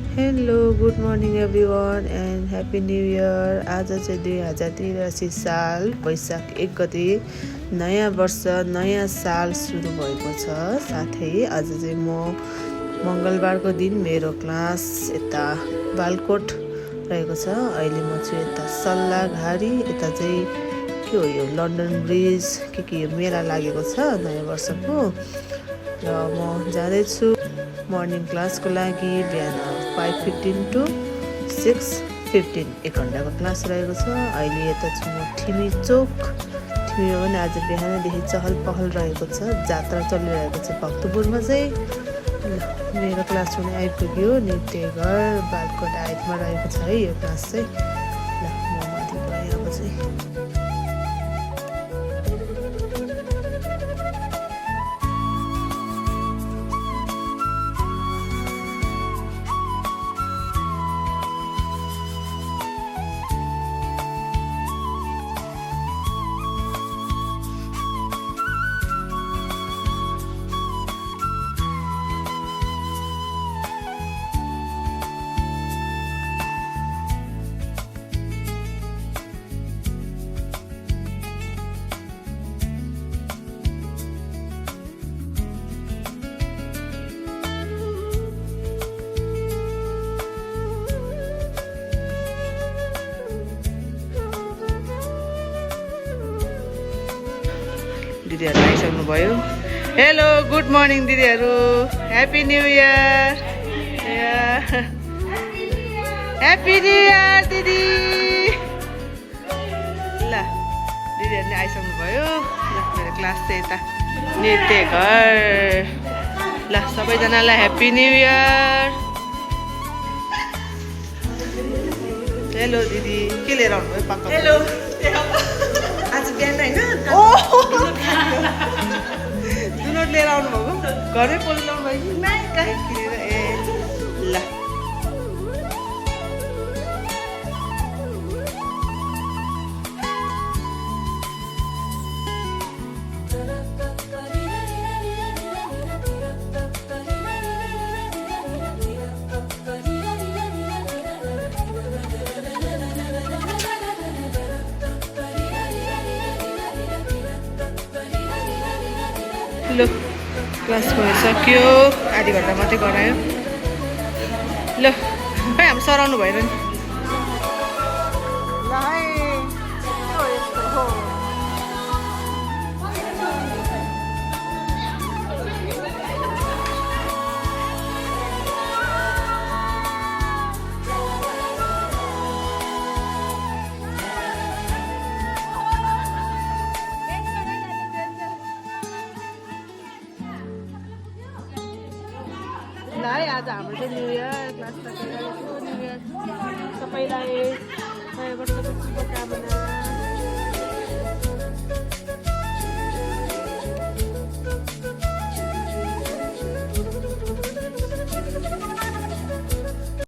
Hello good morning everyone and happy new year. आज चाहिँ 2083 साल वैशाख 1 गते नयाँ वर्ष नयाँ साल सुरु भएको छ। साथै आज चाहिँ म मङ्गलबारको दिन मेरो क्लास यता बालकोट रहेको छ। अहिले म चाहिँ यता सल्लाघारी, यता चाहिँ के हो यो लन्डन ब्रिज के यो मेला लागेको छ नयाँ वर्षको, र म जाँदैछु मर्निङ क्लासको लागि। बिहान 5:15 to 6:15 1 घन्टाको क्लास रहेको छ। अहिले यता छु म ठिमी चोक। ठिमीमा पनि आज बिहानदेखि चहल पहल रहेको छ, जात्रा चलिरहेको छ भक्तपुरमा चाहिँ। मेरो क्लास पनि आइपुग्यो, नृत्य घर बालकोट आइटमा रहेको छ है यो क्लास चाहिँ। ल म माथि गएँ अब चाहिँ। दिदीहरू आइसक्नुभयो। हेलो गुड मर्निङ दिदीहरू, happy new year. Happy new year दिदी। ल दिदीहरू नै आइसक्नुभयो। ल मेरो क्लास चाहिँ यता नृत्य घर। ल सबैजनालाई ह्याप्पी न्यू इयर। हेलो दिदी, के लिएर आउनुभयो पक्का? हेलो आज बिहान होइन दुनोट लिएर आउनुभएको, घरमै पोल्नु भयो कि ए ल ल क्लास भइसक्यो, आधी घन्टा मात्रै गरायो। ल खै हामी सराउनु भएन नि। ल है ल है आज हाम्रो चाहिँ new year class new year सबैलाई नयाँ वर्षको शुभकामना।